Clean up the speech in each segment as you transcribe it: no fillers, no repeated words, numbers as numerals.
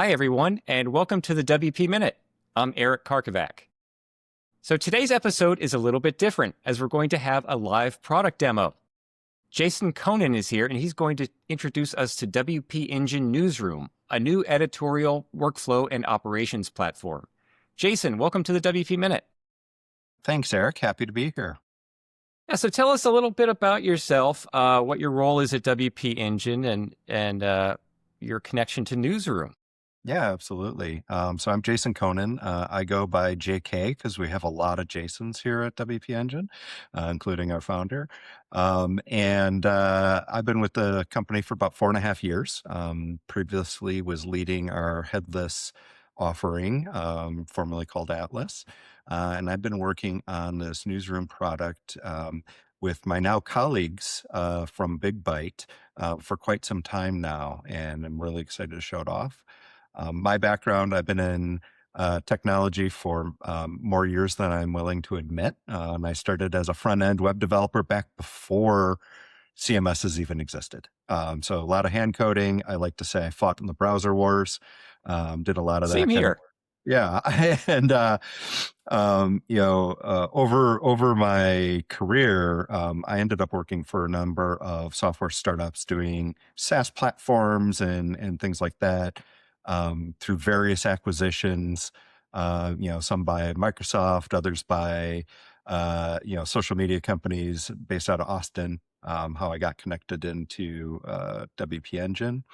Hi, everyone, and welcome to the WP Minute. I'm Eric Karkovack. So today's episode is a little bit different as we're going to have a live product demo. Jason Konen is here, and he's going to introduce us to WP Engine Newsroom, a new editorial, workflow, and operations platform. Jason, welcome to the WP Minute. Thanks, Eric. Happy to be here. Yeah, so tell us a little bit about yourself, what your role is at WP Engine, and your connection to Newsroom. Yeah, absolutely. So I'm Jason Konen. I go by JK because we have a lot of Jasons here at WP Engine, including our founder. And I've been with the company for about 4.5 years. Previously was leading our headless offering, formerly called Atlas. And I've been working on this newsroom product with my now colleagues from Big Byte for quite some time now. And I'm really excited to show it off. My background, I've been in technology for more years than I'm willing to admit. And I started as a front-end web developer back before CMSs even existed. So a lot of hand coding. I like to say I fought in the browser wars, did a lot of that. Same here. Yeah. And, over my career, I ended up working for a number of software startups doing SaaS platforms and things like that. Through various acquisitions, some by Microsoft, others by, social media companies based out of Austin, how I got connected into WP Engine,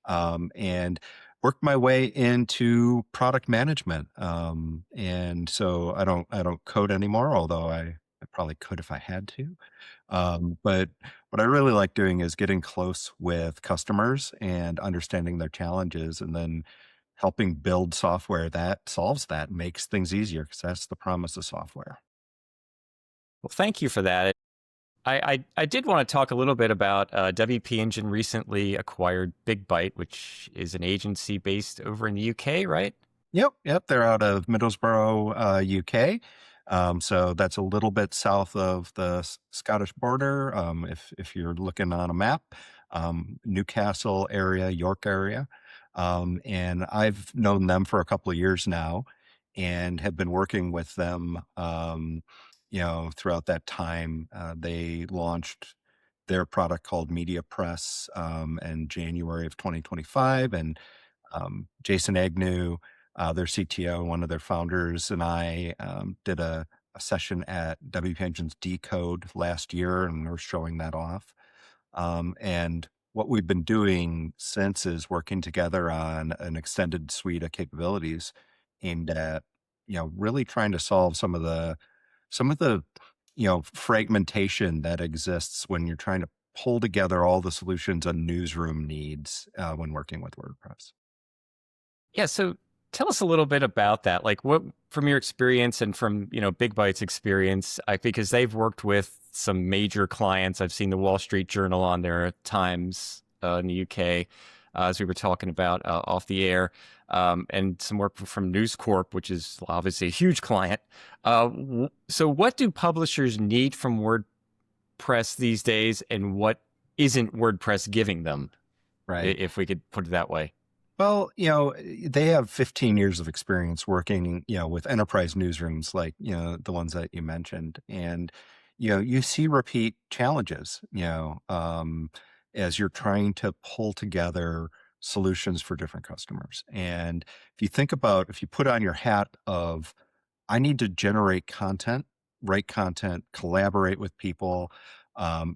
and worked my way into product management. And so I don't code anymore, although I probably could if I had to. But what I really like doing is getting close with customers and understanding their challenges and then helping build software that solves that, makes things easier, because that's the promise of software. Well, thank you for that. I did want to talk a little bit about WP Engine recently acquired Big Byte, which is an agency based over in the UK, right? Yep. They're out of Middlesbrough, UK. So that's a little bit south of the Scottish border. If you're looking on a map, Newcastle area, York area. And I've known them for a couple of years now and have been working with them, throughout that time. They launched their product called Media Press in January of 2025. And Jason Agnew, their CTO, one of their founders, and I did a session at WP Engine's Decode last year, and we're showing that off. And what we've been doing since is working together on an extended suite of capabilities aimed at, really trying to solve some of the fragmentation that exists when you're trying to pull together all the solutions a newsroom needs when working with WordPress. Yeah. So tell us a little bit about that. Like, what from your experience and from Big Byte's experience, because they've worked with some major clients. I've seen the Wall Street Journal on there at times in the UK, as we were talking about off the air, and some work from News Corp, which is obviously a huge client. So what do publishers need from WordPress these days, and what isn't WordPress giving them, Right. if we could put it that way? Well, they have 15 years of experience working, with enterprise newsrooms like, the ones that you mentioned. And, you see repeat challenges, as you're trying to pull together solutions for different customers. And if you put on your hat of, I need to generate content, write content, collaborate with people,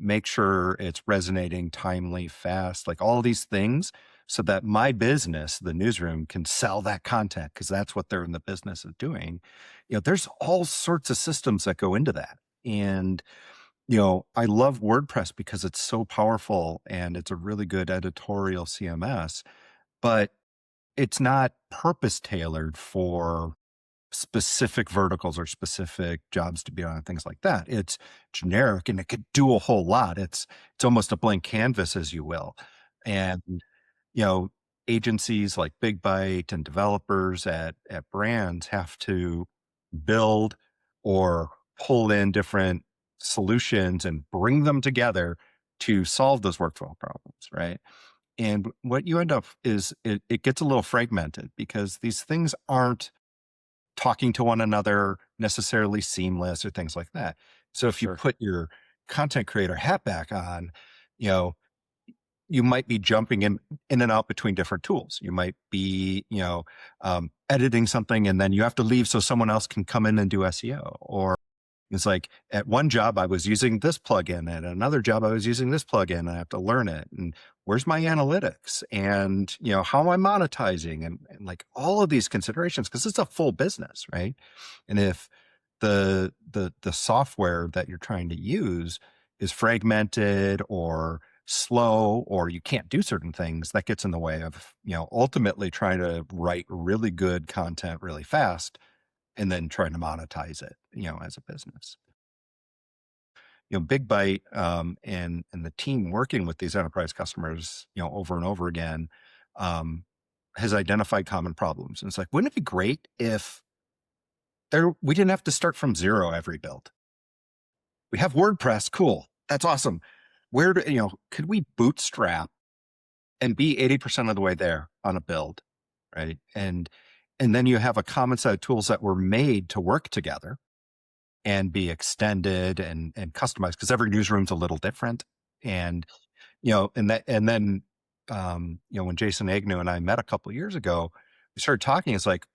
make sure it's resonating, timely, fast, like all these things, so that my business, the newsroom, can sell that content because that's what they're in the business of doing. There's all sorts of systems that go into that. And, I love WordPress because it's so powerful and it's a really good editorial CMS, but it's not purpose tailored for specific verticals or specific jobs to be on, things like that. It's generic and it could do a whole lot. It's almost a blank canvas, as you will. And, you know, agencies like Big Byte and developers at brands have to build or pull in different solutions and bring them together to solve those workflow problems, right? And what you end up is it gets a little fragmented because these things aren't talking to one another necessarily seamless or things like that. So if you Sure. put your content creator hat back on, you know, you might be jumping in and out between different tools. You might be, editing something and then you have to leave so someone else can come in and do SEO. Or it's like at one job I was using this plugin, and another job I was using this plugin, and I have to learn it. And where's my analytics? And how am I monetizing? And like all of these considerations, because it's a full business, right? And if the software that you're trying to use is fragmented or slow, or you can't do certain things, that gets in the way of ultimately trying to write really good content really fast and then trying to monetize it as a business. Big Bite, and the team working with these enterprise customers over and over again, um, has identified common problems. And it's like, wouldn't it be great if we didn't have to start from zero every build? We have WordPress, cool, that's awesome. Where do could we bootstrap and be 80% of the way there on a build, right? And then you have a common set of tools that were made to work together and be extended and customized, because every newsroom's a little different. And and then when Jason Agnew and I met a couple of years ago, we started talking. It's like,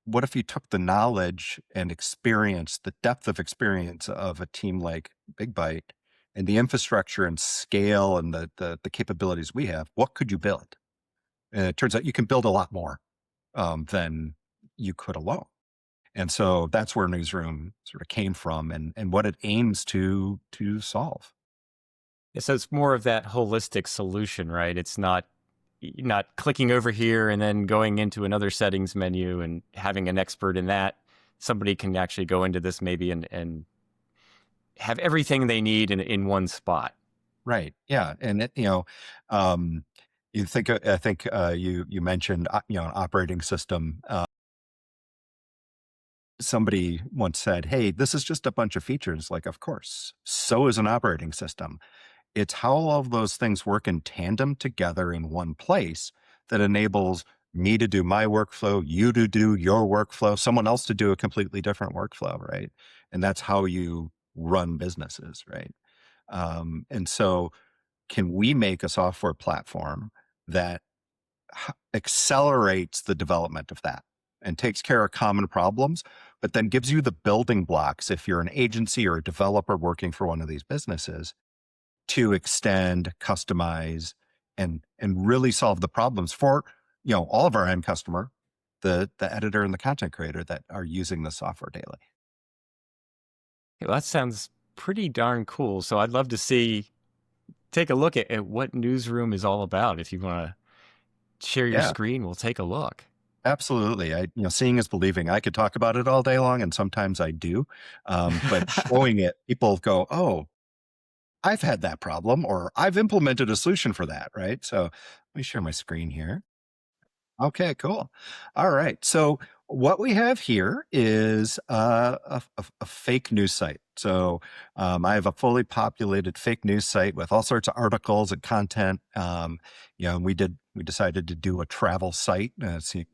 what if you took the knowledge and experience, the depth of experience of a team like Big Bite, and the infrastructure and scale and the capabilities we have? What could you build? And it turns out you can build a lot more than you could alone. And so that's where Newsroom sort of came from, and what it aims to solve. Yeah, so it's more of that holistic solution, right? It's not clicking over here and then going into another settings menu and having an expert in that. Somebody can actually go into this maybe and have everything they need in one spot. Right. Yeah. And you think, I think you mentioned an operating system. Somebody once said, "Hey, this is just a bunch of features." Like, of course, so is an operating system. It's how all of those things work in tandem together in one place that enables me to do my workflow, you to do your workflow, someone else to do a completely different workflow, right? And that's how you run businesses, right? And so, can we make a software platform that accelerates the development of that and takes care of common problems, but then gives you the building blocks if you're an agency or a developer working for one of these businesses to extend, customize, and really solve the problems for all of our end customer, the editor and the content creator that are using the software daily. Well, that sounds pretty darn cool. So I'd love to take a look at what Newsroom is all about. If you want to share your Yeah, screen, we'll take a look. absolutely. Seeing is believing. I could talk about it all day long, and sometimes I do. But showing it, people go, "Oh, I've had that problem," or "I've implemented a solution for that." Right. So let me share my screen here. Okay, cool. All right. So what we have here is a fake news site. So I have a fully populated fake news site with all sorts of articles and content. We decided to do a travel site. It seemed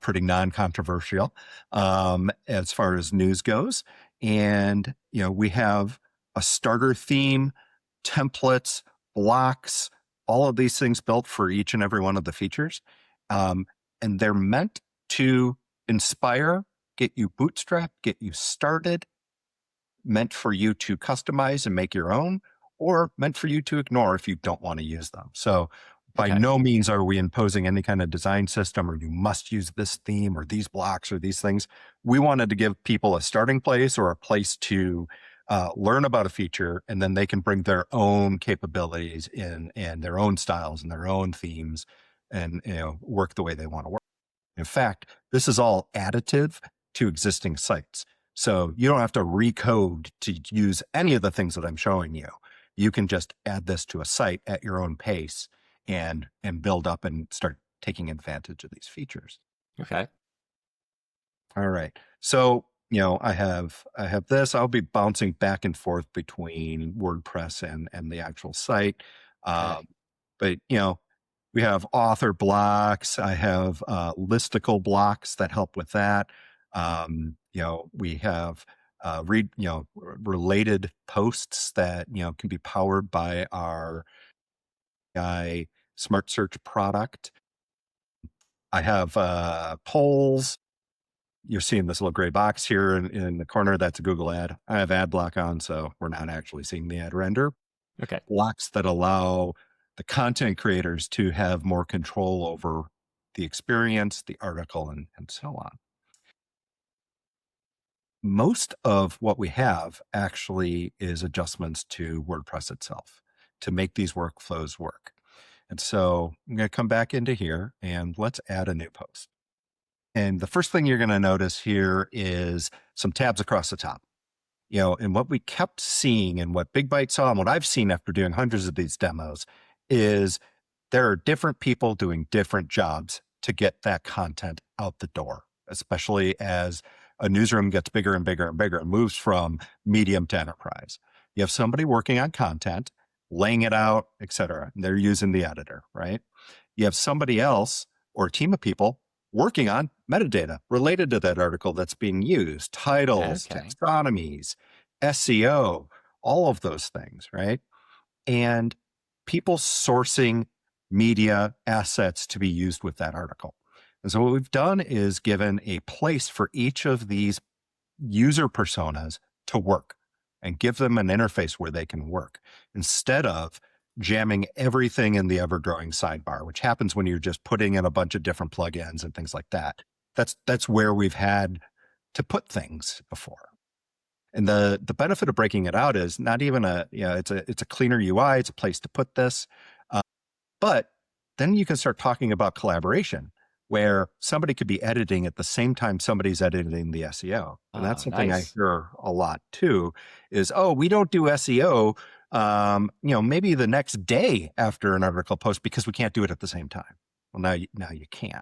pretty non-controversial as far as news goes. And we have a starter theme, templates, blocks, all of these things built for each and every one of the features. Um, and they're meant to inspire, get you bootstrapped, get you started, meant for you to customize and make your own, or meant for you to ignore if you don't want to use them. So by Okay. no means are we imposing any kind of design system or you must use this theme or these blocks or these things. We wanted to give people a starting place or a place to learn about a feature, and then they can bring their own capabilities in and their own styles and their own themes and work the way they want to work. In fact, this is all additive to existing sites. So you don't have to recode to use any of the things that I'm showing you. You can just add this to a site at your own pace and build up and start taking advantage of these features. Okay. All right. So, I have this. I'll be bouncing back and forth between WordPress and the actual site. Okay. But, we have author blocks. I have listicle blocks that help with that. We have related posts that, can be powered by our AI Smart Search product. I have polls. You're seeing this little gray box here in the corner. That's a Google ad. I have ad block on, so we're not actually seeing the ad render. Okay. Blocks that allow the content creators to have more control over the experience, the article, and so on. Most of what we have actually is adjustments to WordPress itself to make these workflows work. And so I'm going to come back into here and let's add a new post. And the first thing you're going to notice here is some tabs across the top. And what we kept seeing and what Big Byte saw and what I've seen after doing hundreds of these demos is there are different people doing different jobs to get that content out the door, especially as a newsroom gets bigger and bigger and bigger and moves from medium to enterprise. You have somebody working on content, laying it out, et cetera. They're using the editor, right? You have somebody else or a team of people working on metadata related to that article that's being used, titles, taxonomies, SEO, all of those things, right? And people sourcing media assets to be used with that article. And so what we've done is given a place for each of these user personas to work and give them an interface where they can work instead of jamming everything in the ever-growing sidebar, which happens when you're just putting in a bunch of different plugins and things like that. That's where we've had to put things before. And the benefit of breaking it out is not even it's a cleaner UI. It's a place to put this. But then you can start talking about collaboration where somebody could be editing at the same time somebody's editing the SEO. And that's something I hear a lot too is, we don't do SEO, maybe the next day after an article post because we can't do it at the same time. Well, now you can.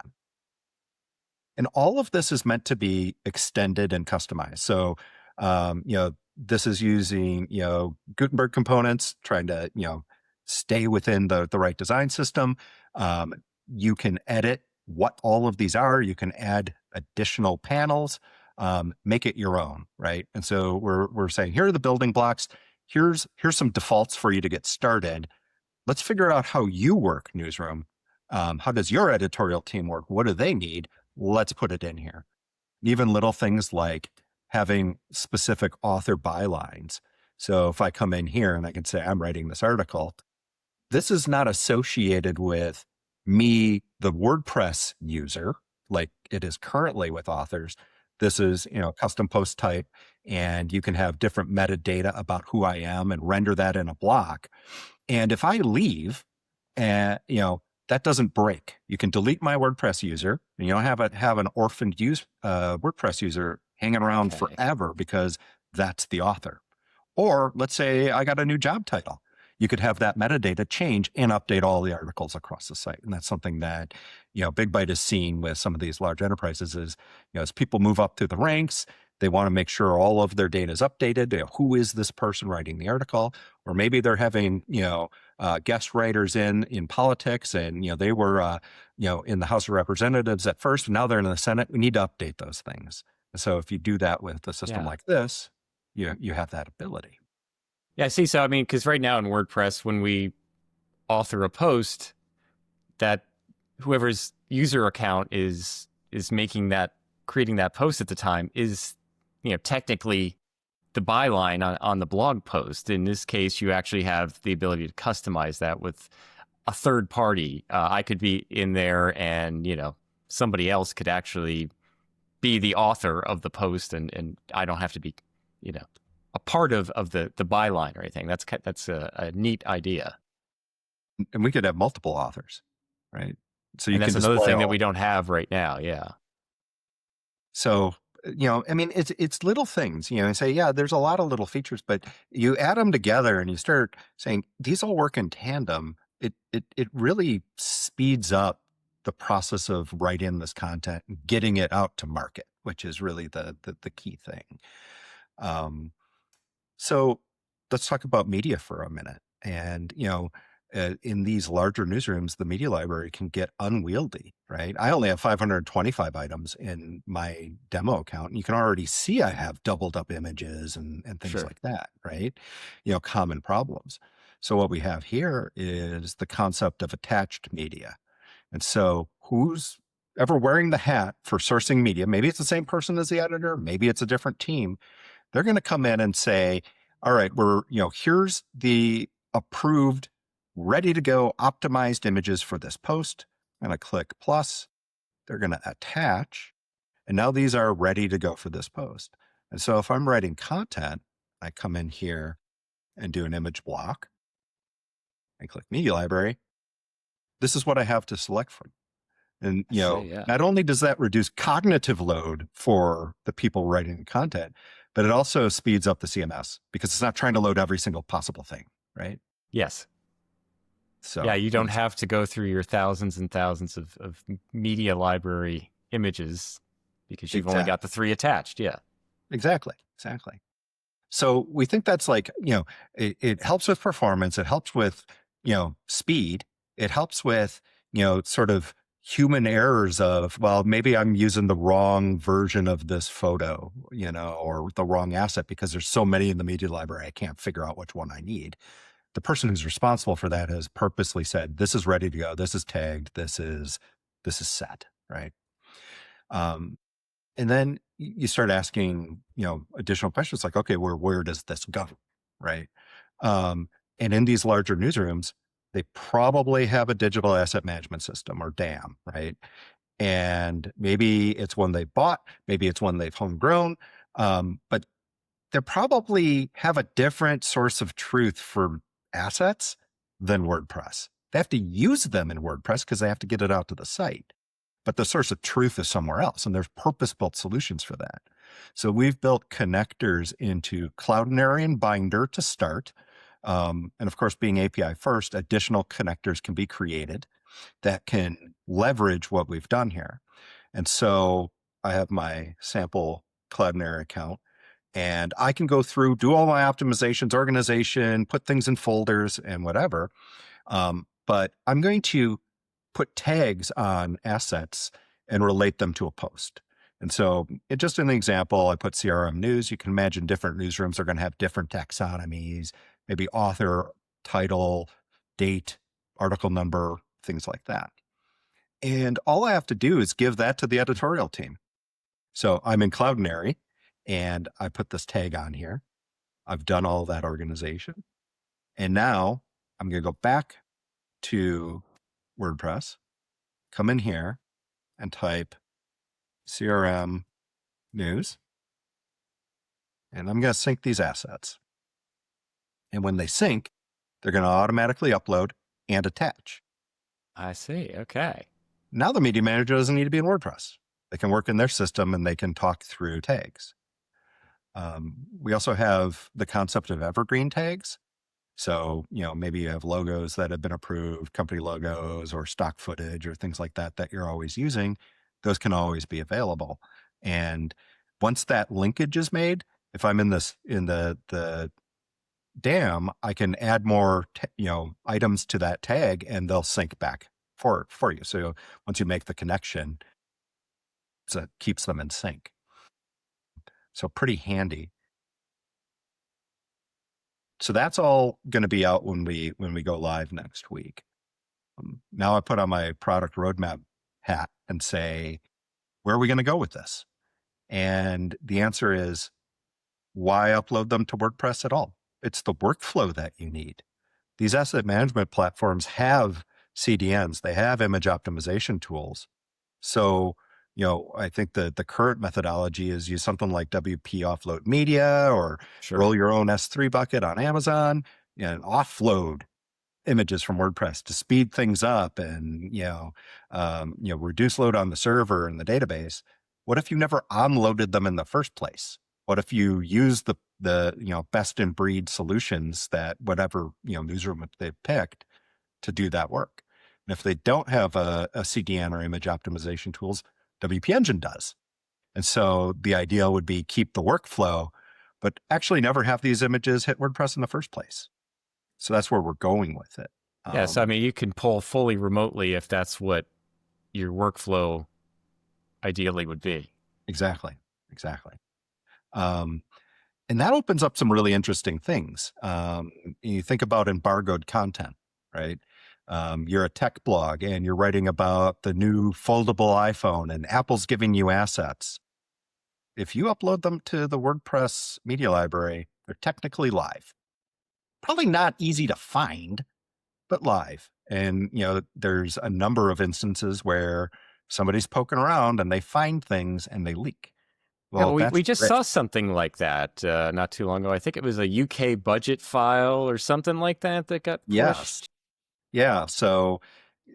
And all of this is meant to be extended and customized. So, this is using, Gutenberg components, trying to, stay within the right design system. You can edit what all of these are. You can add additional panels, make it your own, right? And so we're saying, here are the building blocks. Here's some defaults for you to get started. Let's figure out how you work, Newsroom. How does your editorial team work? What do they need? Let's put it in here. Even little things like having specific author bylines. So if I come in here and I can say, I'm writing this article, this is not associated with me, the WordPress user, like it is currently with authors. This is, custom post type, and you can have different metadata about who I am and render that in a block. And if I leave, that doesn't break. You can delete my WordPress user, and you don't have an orphaned WordPress user hanging around forever because that's the author. Or let's say I got a new job title. You could have that metadata change and update all the articles across the site. And that's something that, Big Byte is seeing with some of these large enterprises is, as people move up through the ranks, they want to make sure all of their data is updated. Who is this person writing the article? Or maybe they're having, guest writers in politics and, they were, in the House of Representatives at first, and now they're in the Senate. We need to update those things. And so if you do that with a system like this, you have that ability. Yeah, see, so I mean, because right now in WordPress, when we author a post, that whoever's user account is creating that post at the time is, technically the byline on the blog post. In this case, you actually have the ability to customize that with a third party. I could be in there and, somebody else could actually be the author of the post and I don't have to be, a part of the byline or anything. That's a neat idea. And we could have multiple authors, right? So that's another thing that we don't have right now. Yeah. So, it's little things, and say, there's a lot of little features, but you add them together and you start saying these all work in tandem. It really speeds up the process of writing this content and getting it out to market, which is really the key thing. So let's talk about media for a minute. And, in these larger newsrooms, the media library can get unwieldy, right? I only have 525 items in my demo account. And you can already see I have doubled up images and things Sure. like that, right? Common problems. So what we have here is the concept of attached media. And so who's ever wearing the hat for sourcing media? Maybe it's the same person as the editor, maybe it's a different team. They're going to come in and say, all right, here's the approved, ready to go, optimized images for this post. I'm going to click plus. They're going to attach. And now these are ready to go for this post. And so if I'm writing content, I come in here and do an image block and click media library. This is what I have to select from. And, I see, yeah. not only does that reduce cognitive load for the people writing the content, but it also speeds up the CMS because it's not trying to load every single possible thing, right? Yes. So yeah, you don't have to go through your thousands and thousands of media library images because you've only got the 3 attached. Yeah. Exactly. So we think that's like, it helps with performance. It helps with, speed. It helps with, sort of human errors of, well, maybe I'm using the wrong version of this photo, or the wrong asset because there's so many in the media library. I can't figure out which one I need. The person who's responsible for that has purposely said, this is ready to go. This is tagged. This is set, right? And then you start asking, additional questions like, okay, where does this go, right? And in these larger newsrooms, they probably have a digital asset management system or DAM, right? And maybe it's one they bought, maybe it's one they've homegrown, but they probably have a different source of truth for assets than WordPress. They have to use them in WordPress because they have to get it out to the site. But the source of truth is somewhere else, and there's purpose-built solutions for that. So we've built connectors into Cloudinary and Binder to start. And of course, being API first, additional connectors can be created that can leverage what we've done here. And so I have my sample Cloudinary account, and I can go through, do all my optimizations, organization, put things in folders and whatever. But I'm going to put tags on assets and relate them to a post. And so just an example, I put CRM news. You can imagine different newsrooms are going to have different taxonomies, maybe author, title, date, article number, things like that. And all I have to do is give that to the editorial team. So I'm in Cloudinary and I put this tag on here. I've done all that organization. And now I'm going to go back to WordPress, come in here and type CRM news. And I'm going to sync these assets. And when they sync, they're going to automatically upload and attach. I see. Okay. Now the media manager doesn't need to be in WordPress. They can work in their system and they can talk through tags. We also have the concept of evergreen tags. So, maybe you have logos that have been approved, company logos or stock footage or things like that you're always using. Those can always be available. And once that linkage is made, if I'm in the DAM, I can add more, items to that tag and they'll sync back for you. So once you make the connection, it keeps them in sync. So pretty handy. So that's all going to be out when we go live next week. Now I put on my product roadmap hat and say, where are we going to go with this? And the answer is, why upload them to WordPress at all? It's the workflow that you need. These asset management platforms have CDNs. They have image optimization tools. So, I think the current methodology is use something like WP Offload Media or roll your own S3 bucket on Amazon and offload images from WordPress to speed things up and, reduce load on the server and the database. What if you never onloaded them in the first place? What if you use the best in breed solutions that whatever, newsroom they've picked to do that work? And if they don't have a CDN or image optimization tools, WP Engine does. And so the idea would be keep the workflow, but actually never have these images hit WordPress in the first place. So that's where we're going with it. Yeah. So, I Um, mean, you can pull fully remotely if that's what your workflow ideally would be. exactly, exactly. Um, and that opens up some really interesting things. You think about embargoed content, right? You're a tech blog and you're writing about the new foldable iPhone and Apple's giving you assets. If you upload them to the WordPress media library, they're technically live. Probably not easy to find, but live. And, there's a number of instances where somebody's poking around and they find things and they leak. Yeah, Well, well, that's we just risk. saw something like that not too long ago. I think it was a UK budget file or something like that that got Yes. pushed. Yeah. So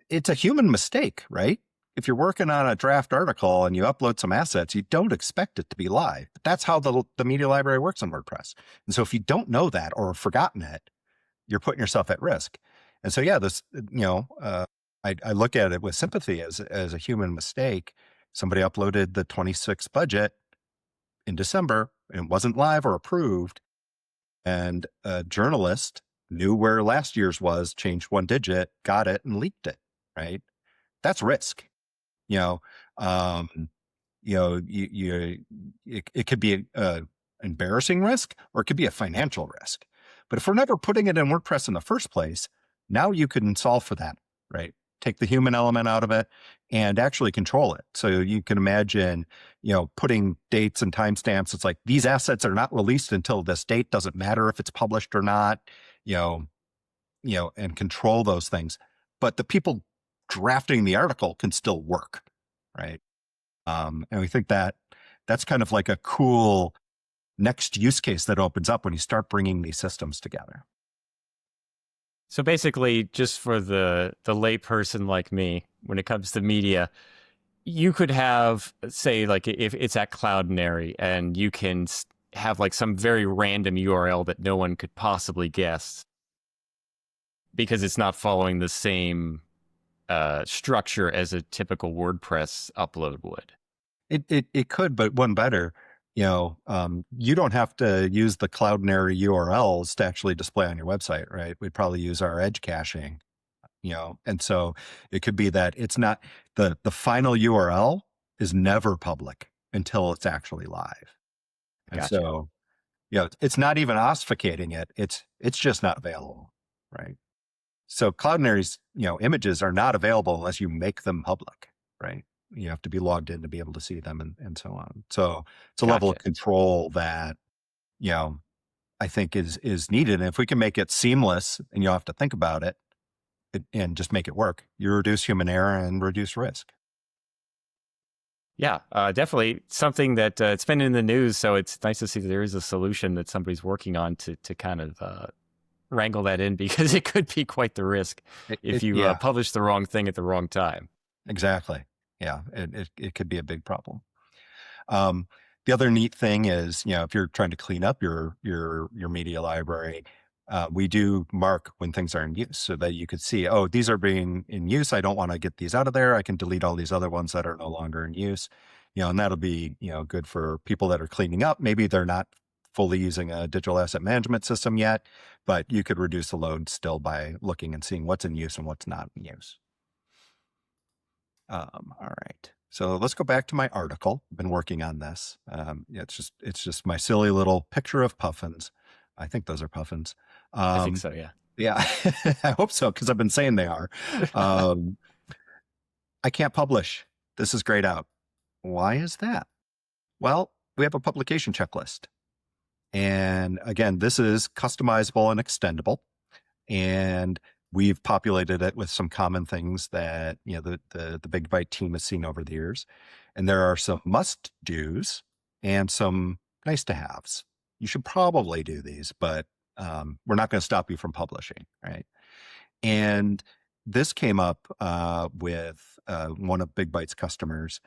it's a human mistake, right? If you're working on a draft article and you upload some assets, you don't expect it to be live. But that's how the media library works on WordPress. And so if you don't know that or have forgotten it, you're putting yourself at risk. And so, yeah, I look at it with sympathy as a human mistake. Somebody uploaded the 26 budget in December and it wasn't live or approved. And a journalist knew where last year's was, changed one digit, got it, and leaked it. Right? That's risk. You know, um, it could be a embarrassing risk or it could be a financial risk. But if we're never putting it in WordPress in the first place, now you can solve for that, right? Take the human element out of it and actually control it. So you can imagine, putting dates and timestamps. It's like these assets are not released until this date. Doesn't matter if it's published or not, you know, and control those things. But the people drafting the article can still work, right? And we think that that's kind of like a cool next use case that opens up when you start bringing these systems together. So basically, just for the lay person like me, when it comes to media, you could have, say, like if it's at Cloudinary and you can have like some very random URL that no one could possibly guess because it's not following the same structure as a typical WordPress upload would. It could, but one better, you don't have to use the Cloudinary URLs to actually display on your website, right? We'd probably use our edge caching, and so it could be that it's not the final URL is never public until it's actually live. And Gotcha. so, it's not even ossificating it. It's just not available, right? So Cloudinary's, images are not available unless you make them public, right? You have to be logged in to be able to see them and so on. So it's a level Gotcha. of control that, I think is needed. And if we can make it seamless and you don't have to think about it and just make it work, you reduce human error and reduce risk. Yeah, definitely something that it's been in the news. So it's nice to see that there is a solution that somebody's working on to kind of wrangle that in because it could be quite the risk if you Yeah, publish the wrong thing at the wrong time. exactly. Yeah, it could be a big problem. Um, the other neat thing is, if you're trying to clean up your media library, we do mark when things are in use so that you could see, oh, these are being in use. I don't want to get these out of there. I can delete all these other ones that are no longer in use. And that'll be, good for people that are cleaning up. Maybe they're not fully using a digital asset management system yet, but you could reduce the load still by looking and seeing what's in use and what's not in use. All right. So let's go back to my article. I've been working on this. It's just my silly little picture of puffins. I think those are puffins. I think so, yeah. Yeah, I hope so because I've been saying they are. Um, I can't publish. This is grayed out. Why is that? Well, we have a publication checklist. And again, this is customizable and extendable. And we've populated it with some common things that, the Big Byte team has seen over the years. And there are some must do's and some nice to haves. You should probably do these, but we're not going to stop you from publishing, right? And this came up with one of Big Byte's customers.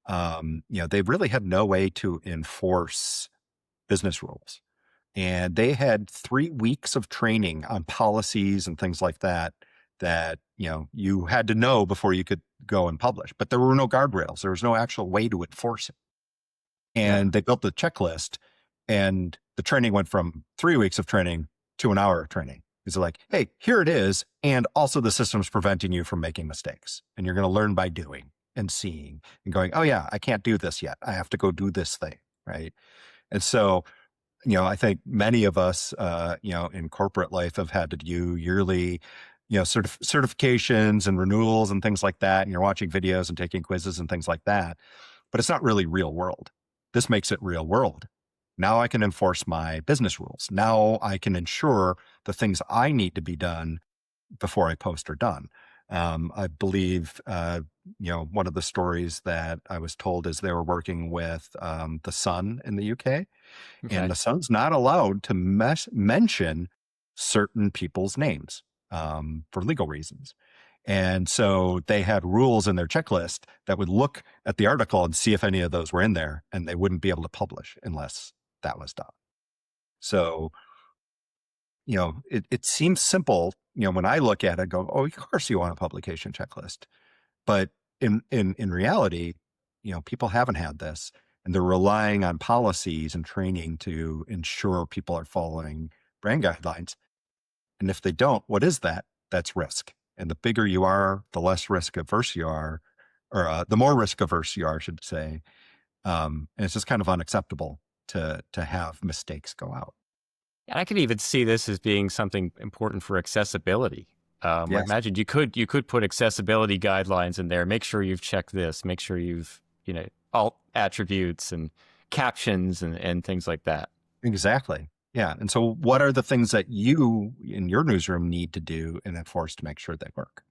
They really had no way to enforce business rules. And they had 3 weeks of training on policies and things like that, you had to know before you could go and publish. But there were no guardrails. There was no actual way to enforce it. Yeah. And they built the checklist and the training went from 3 weeks of training to an hour of training. It's like, hey, here it is. And also the system's preventing you from making mistakes. And you're going to learn by doing and seeing and going, oh yeah, I can't do this yet. I have to go do this thing. Right. And so, I think many of us, in corporate life have had to do yearly, certifications and renewals and things like that. And you're watching videos and taking quizzes and things like that, but it's not really real world. This makes it real world. Now I can enforce my business rules. Now I can ensure the things I need to be done before I post are done. I believe, one of the stories that I was told is they were working with the Sun in the UK, and Okay. the Sun's not allowed to mention certain people's names for legal reasons. And so they had rules in their checklist that would look at the article and see if any of those were in there, and they wouldn't be able to publish unless that was done. So, it seems simple, when I look at it, go, oh, of course you want a publication checklist. But in reality, people haven't had this, and they're relying on policies and training to ensure people are following brand guidelines. And if they don't, what is that? That's risk. And the bigger you are, the less risk averse you are, or the more risk averse you are, I should say. And it's just kind of unacceptable to have mistakes go out. And I could even see this as being something important for accessibility. I Yes, imagine you could put accessibility guidelines in there. Make sure you've checked this. Make sure you've, alt attributes and captions and things like that. exactly. Yeah. And so what are the things that you in your newsroom need to do and enforce to make sure they work?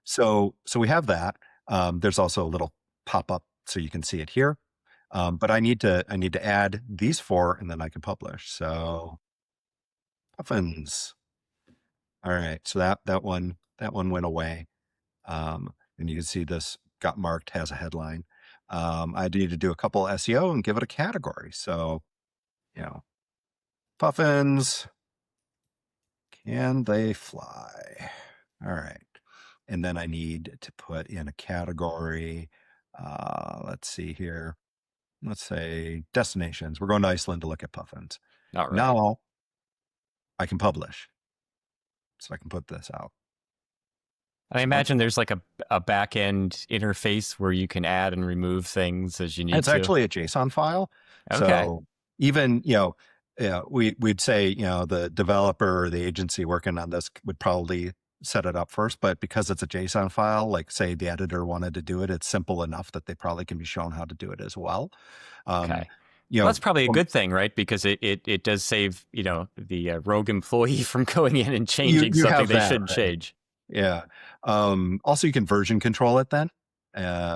So we have that. There's also a little pop-up so you can see it here. But I need to add these 4 and then I can publish. So puffins. All right. So that one went away. And you can see this got marked, has a headline. I need to do a couple SEO and give it a category. So, puffins, can they fly? All right. And then I need to put in a category. Let's see here. Let's say destinations. We're going to Iceland to look at puffins. All right. Now I can publish. So I can put this out. I imagine there's like a back end interface where you can add and remove things as you need It's to. actually a JSON file. Okay. So even, we'd say, the developer or the agency working on this would probably set it up first, but because it's a JSON file, like say the editor wanted to do it, it's simple enough that they probably can be shown how to do it as well. Okay. Well, that's probably a good thing, right? Because it does save, the rogue employee from going in and changing you something have they that, shouldn't right? change. Yeah. Also you can version control it then,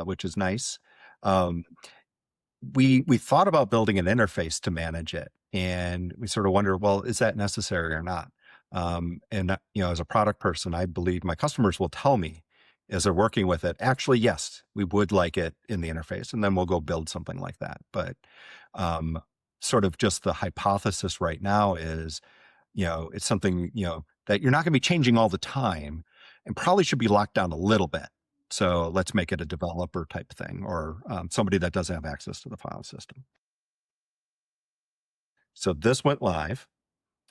which is nice. We thought about building an interface to manage it, and we sort of wonder, well, is that necessary or not? And as a product person, I believe my customers will tell me as they're working with it, actually, yes, we would like it in the interface, and then we'll go build something like that. But sort of just the hypothesis right now is, it's something, that you're not going to be changing all the time and probably should be locked down a little bit. So let's make it a developer type thing, or somebody that doesn't have access to the file system. So this went live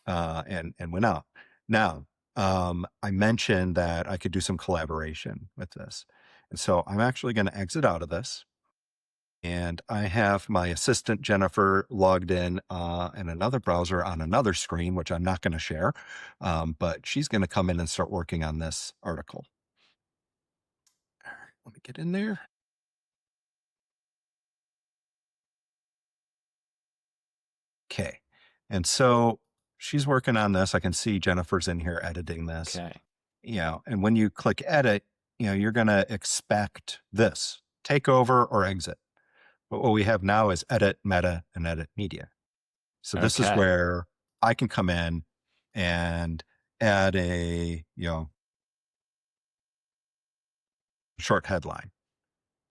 and went out. Now, I mentioned that I could do some collaboration with this. And so I'm actually going to exit out of this. And I have my assistant, Jennifer, logged in another browser on another screen, which I'm not going to share. But she's going to come in and start working on this article. All right, let me get in there. Okay. And so she's working on this. I can see Jennifer's in here editing this. Okay. And when you click edit, you're going to expect this, take over or exit. But what we have now is edit meta and edit media. So this is where I can come in and add a, short headline,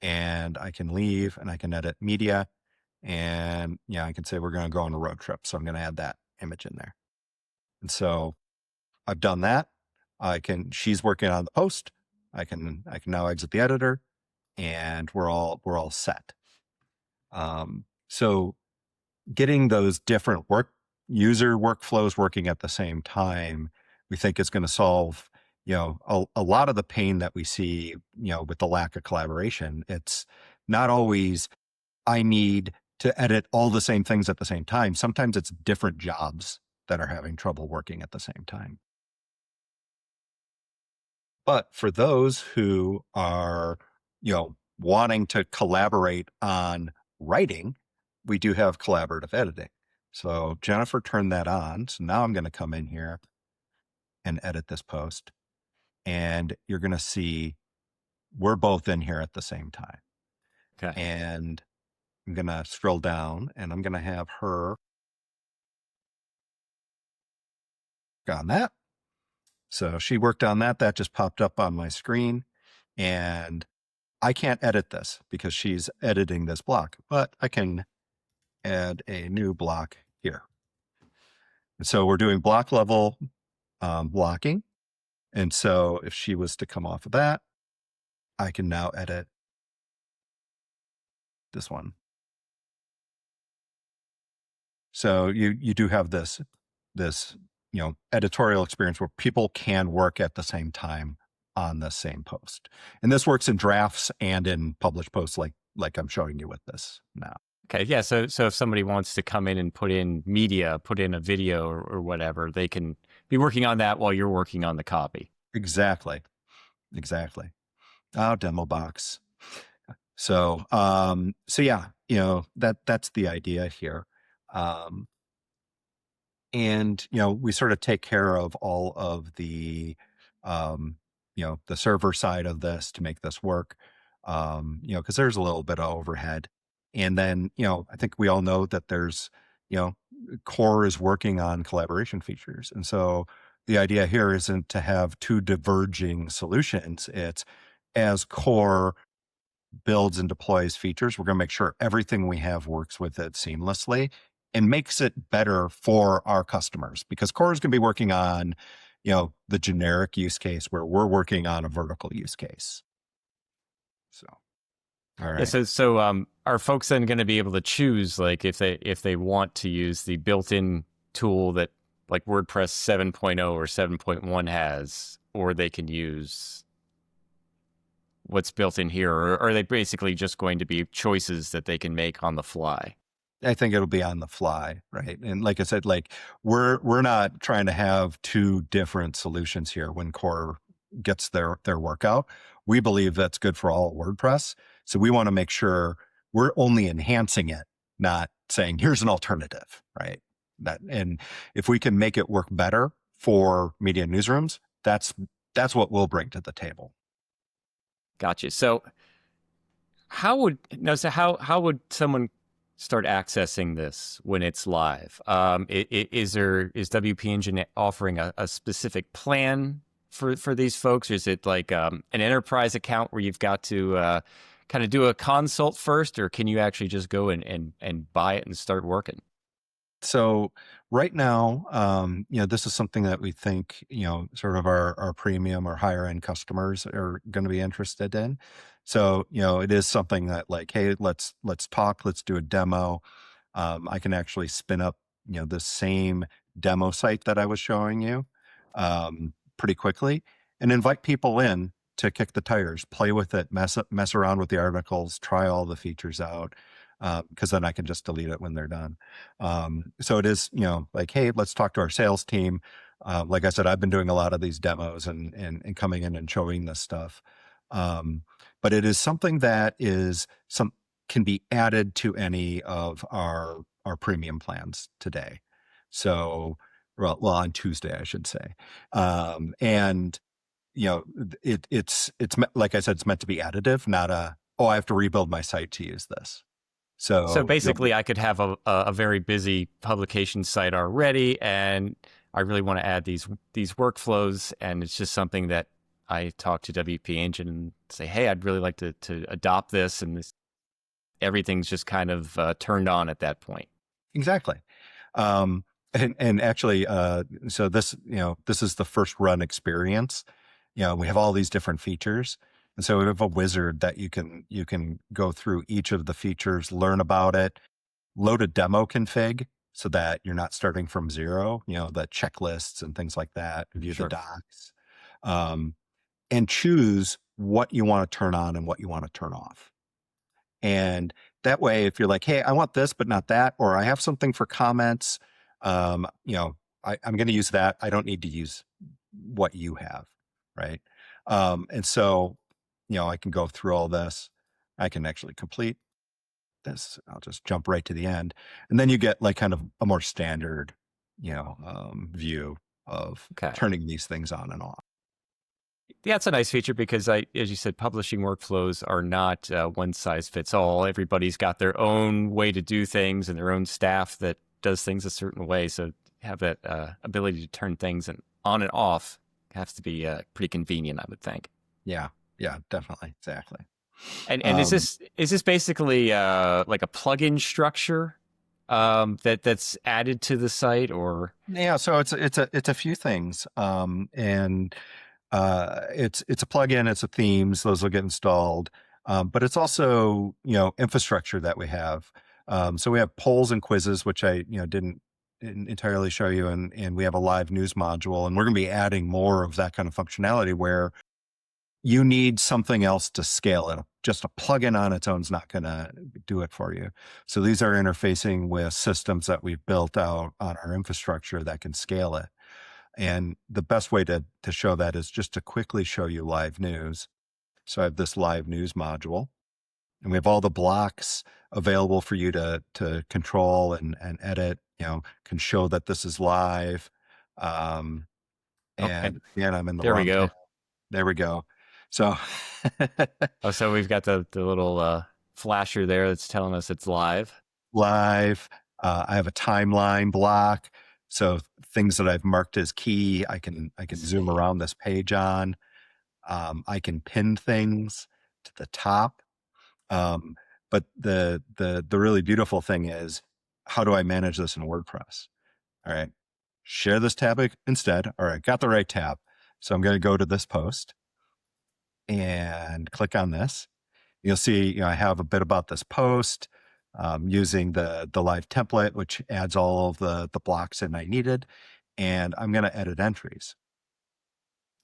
and I can leave and I can edit media, and I can say we're going to go on a road trip. So I'm going to add that image in there. And so I've done that. She's working on the post. I can now exit the editor, and we're all set. So getting those different user workflows working at the same time, we think is going to solve, a lot of the pain that we see, with the lack of collaboration. It's not always, I need to edit all the same things at the same time. Sometimes it's different jobs that are having trouble working at the same time. But for those who are, wanting to collaborate on writing, we do have collaborative editing. So Jennifer turned that on. So now I'm going to come in here and edit this post. And you're going to see we're both in here at the same time. Okay. And I'm going to scroll down and I'm going to have her on that. So she worked on that. That just popped up on my screen. And I can't edit this because she's editing this block, but I can add a new block here. And so we're doing block level blocking. And so if she was to come off of that, I can now edit this one. So you do have this editorial experience where people can work at the same time on the same post. And this works in drafts and in published posts like I'm showing you with this now. Okay, yeah. So if somebody wants to come in and put in media, put in a video or whatever, they can be working on that while you're working on the copy. Exactly. Oh, demo box. So yeah, that's the idea here. And, we sort of take care of all of the, the server side of this to make this work, because there's a little bit of overhead. And then, I think we all know that there's, Core is working on collaboration features. And so the idea here isn't to have two diverging solutions. It's as Core builds and deploys features, we're going to make sure everything we have works with it seamlessly and makes it better for our customers, because Core is going to be working on, the generic use case where we're working on a vertical use case. So, all right. Yeah, so are folks then going to be able to choose, like, if they want to use the built-in tool that like WordPress 7.0 or 7.1 has, or they can use what's built in here, or are they basically just going to be choices that they can make on the fly? I think it'll be on the fly, right? And like I said, like we're not trying to have two different solutions here when Core gets their workout. We believe that's good for all WordPress. So we want to make sure we're only enhancing it, not saying here's an alternative, right? And if we can make it work better for media newsrooms, that's what we'll bring to the table. Gotcha. So how would someone start accessing this when it's live? Is WP Engine offering a specific plan for these folks? Or is it like an enterprise account where you've got to kind of do a consult first, or can you actually just go and buy it and start working? So right now, this is something that we think, sort of our premium or higher end customers are going to be interested in. So, it is something that like, hey, let's talk, let's do a demo. I can actually spin up, the same demo site that I was showing you pretty quickly and invite people in to kick the tires, play with it, mess around with the articles, try all the features out. Because then I can just delete it when they're done. So it is, like, hey, let's talk to our sales team. Like I said, I've been doing a lot of these demos and coming in and showing this stuff. But it is something that can be added to any of our premium plans today. So, well, on Tuesday, I should say. And it's like I said, it's meant to be additive, not I have to rebuild my site to use this. So basically, I could have a very busy publication site already, and I really want to add these workflows, and it's just something that I talk to WP Engine and say, hey, I'd really like to adopt this, and everything's just kind of turned on at that point. Exactly. And actually, so this is the first run experience. We have all these different features. And so we have a wizard that you can go through each of the features, learn about it, load a demo config. so that you're not starting from zero, the checklists and things like that, view the Sure. docs, um, and choose what you want to turn on and what you want to turn off. And that way, if you're like, hey, I want this, but not that, or I have something for comments, um, you know, I'm going to use that. I don't need to use what you have. Right. And so, I can go through all this. I can actually complete this. I'll just jump right to the end. And then you get like kind of a more standard, view of Okay. turning these things on and off. Yeah, it's a nice feature because as you said, publishing workflows are not one size fits all. Everybody's got their own way to do things and their own staff that does things a certain way. So have that ability to turn things on and off has to be pretty convenient, I would think. Yeah. Yeah, definitely. Exactly. And is this basically like a plugin structure that's added to the site, or? Yeah, so it's a few things, and it's a plugin, it's a themes, those will get installed, but it's also infrastructure that we have. So we have polls and quizzes, which I didn't entirely show you, and we have a live news module, and we're going to be adding more of that kind of functionality where you need something else to scale it. Just a plugin on its own is not going to do it for you. So these are interfacing with systems that we've built out on our infrastructure that can scale it. And the best way to show that is just to quickly show you live news. So I have this live news module, and we have all the blocks available for you to control and edit, can show that this is live. Okay, And again, I'm in the there we wrong go. tab. There we go. So Oh, so we've got the little flasher there that's telling us it's live. live. I have a timeline block. So things that I've marked as key, I can zoom around this page on. I can pin things to the top. But the really beautiful thing is, how do I manage this in WordPress? All right. Share this tab instead. All right. Got the right tab. So I'm going to go to this post and click on this. You'll see, I have a bit about this post, using the live template, which adds all of the blocks that I needed. And I'm going to edit entries.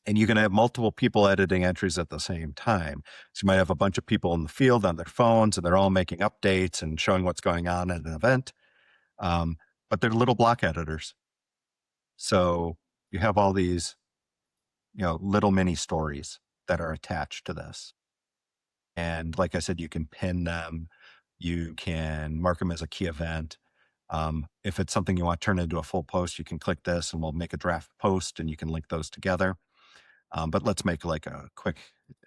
And you can have multiple people editing entries at the same time. So you might have a bunch of people in the field on their phones, and they're all making updates and showing what's going on at an event. But they're little block editors. So you have all these, little mini stories that are attached to this. And like I said, you can pin them. You can mark them as a key event. If it's something you want to turn into a full post, you can click this and we'll make a draft post and you can link those together. But let's make like a quick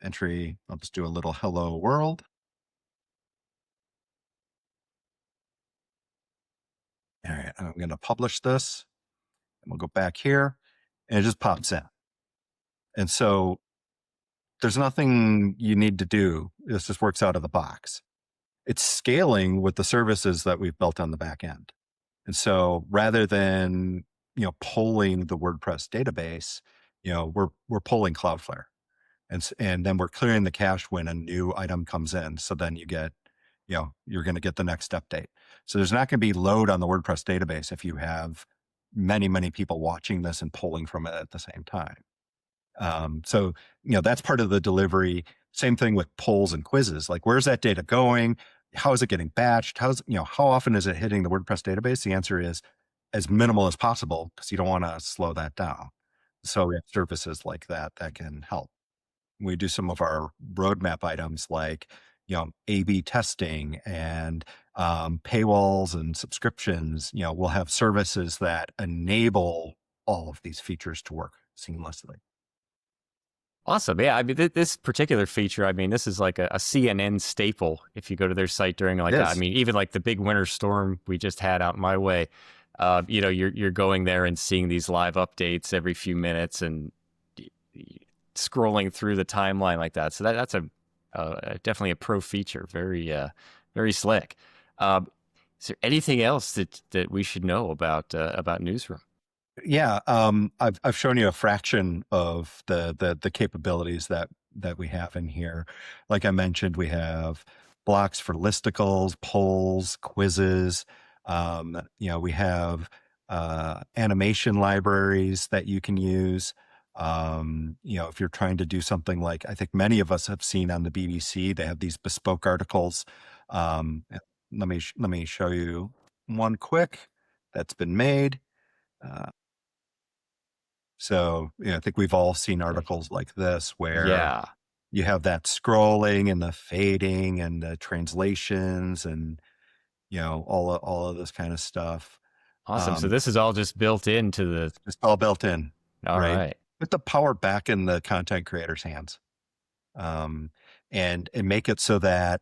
entry. I'll just do a little hello world. All right, I'm going to publish this and we'll go back here and it just pops in. And so there's nothing you need to do. This just works out of the box. It's scaling with the services that we've built on the back end. And so rather than, polling the WordPress database, we're polling Cloudflare. And then we're clearing the cache when a new item comes in. So then you get, you're going to get the next update. So there's not going to be load on the WordPress database if you have many, many people watching this and polling from it at the same time. So, that's part of the delivery. Same thing with polls and quizzes. Like, where's that data going? How is it getting batched? How often is it hitting the WordPress database? The answer is as minimal as possible, because you don't want to slow that down. So we have services like that can help. We do some of our roadmap items like, A/B testing and paywalls and subscriptions. We'll have services that enable all of these features to work seamlessly. Awesome. Yeah. I mean, this particular feature, this is like a CNN staple. If you go to their site during like that, even like the big winter storm we just had out my way, you're going there and seeing these live updates every few minutes and scrolling through the timeline like that. So that's definitely a pro feature. Very, very slick. Is there anything else that we should know about Newsroom? Yeah, I've shown you a fraction of the capabilities that we have in here. Like I mentioned, we have blocks for listicles, polls, quizzes. We have animation libraries that you can use. If you're trying to do something like, I think many of us have seen on the BBC, they have these bespoke articles. Let me show you one quick that's been made. Uh, I think we've all seen Okay. articles like this where Yeah. you have that scrolling and the fading and the translations and all of this kind of stuff. Awesome. So Um, this is all just built into the, it's all built in, all right? right. Put the power back in the content creator's hands, um, and make it so that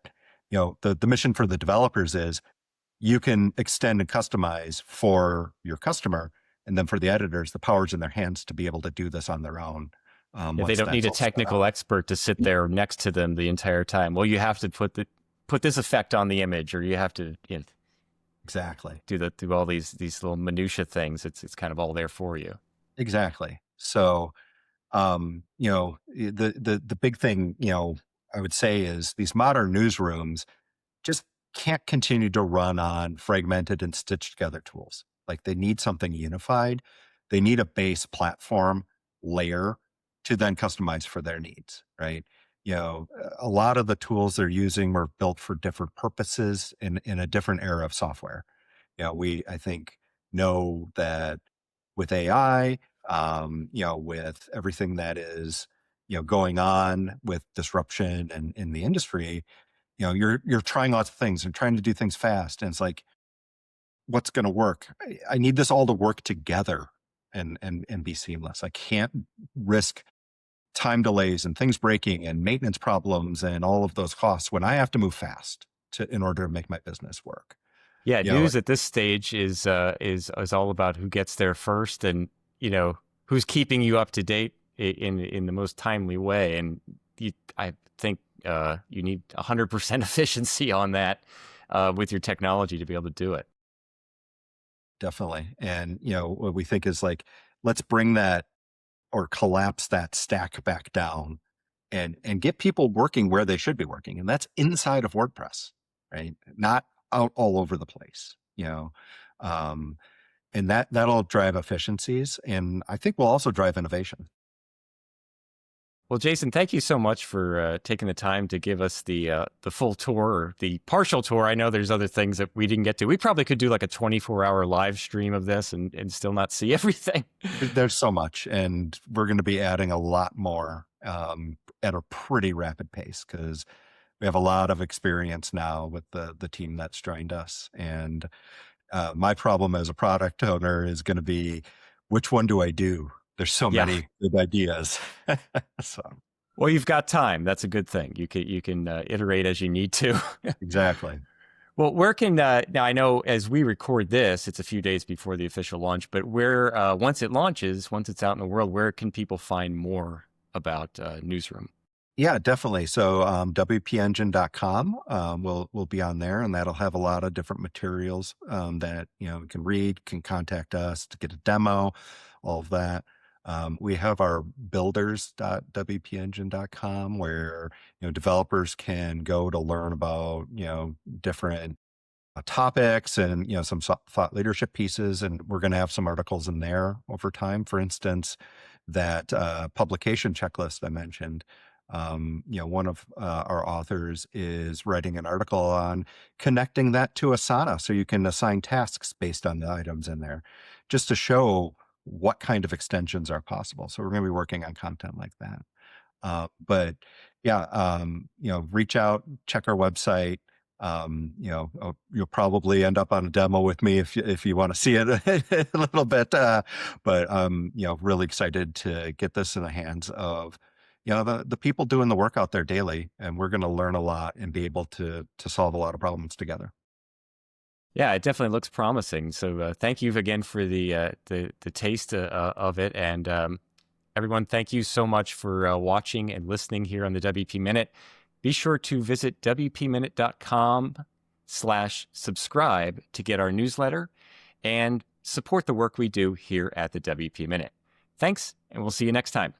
the mission for the developers is you can extend and customize for your customer, and then for the editors, the power's in their hands to be able to do this on their own. Yeah, they Once don't need that's a all set technical up, expert to sit there next to them the entire time. Well, you have to put this effect on the image, or you have to exactly. do all these little minutia things. It's kind of all there for you. Exactly. So, the big thing, I would say is these modern newsrooms just can't continue to run on fragmented and stitched together tools. Like they need something unified. They need a base platform layer to then customize for their needs, right? A lot of the tools they're using were built for different purposes in a different era of software. I think, know that with AI, with everything that is, going on with disruption and in the industry, you're trying lots of things and trying to do things fast. And it's like, what's going to work? I need this all to work together and be seamless. I can't risk time delays and things breaking and maintenance problems and all of those costs when I have to move fast in order to make my business work. Yeah, You know, news at this stage is all about who gets there first, and who's keeping you up to date in the most timely way. And I think you need 100% efficiency on that with your technology to be able to do it. definitely. And, what we think is like, let's bring that or collapse that stack back down and get people working where they should be working. And that's inside of WordPress, right? Not out all over the place, um, and that'll drive efficiencies. And I think will also drive innovation. Well, Jason, thank you so much for taking the time to give us the full tour, or the partial tour. I know there's other things that we didn't get to. We probably could do like a 24-hour live stream of this and still not see everything. There's so much, and we're going to be adding a lot more at a pretty rapid pace because we have a lot of experience now with the team that's joined us. And my problem as a product owner is going to be, which one do I do? There's so Yeah. many good ideas. So Well, you've got time. That's a good thing. You can iterate as you need to. exactly. Well, where can now I know as we record this, it's a few days before the official launch, but where once it launches, once it's out in the world, where can people find more about Newsroom? Yeah, definitely. So WPEngine.com will be on there, and that'll have a lot of different materials that you can read, can contact us to get a demo, all of that. We have our builders.wpengine.com where developers can go to learn about different topics and some thought leadership pieces, and we're going to have some articles in there over time. For instance, that publication checklist I mentioned. One of our authors is writing an article on connecting that to Asana so you can assign tasks based on the items in there, just to show what kind of extensions are possible. So we're going to be working on content like that. But yeah, reach out, check our website. You'll probably end up on a demo with me if you want to see it a little bit. But really excited to get this in the hands of the people doing the work out there daily, and we're going to learn a lot and be able to solve a lot of problems together. Yeah, it definitely looks promising. So thank you again for the taste of it, and everyone, thank you so much for watching and listening here on the WP Minute. Be sure to visit wpminute.com/subscribe to get our newsletter and support the work we do here at the WP Minute. Thanks, and we'll see you next time.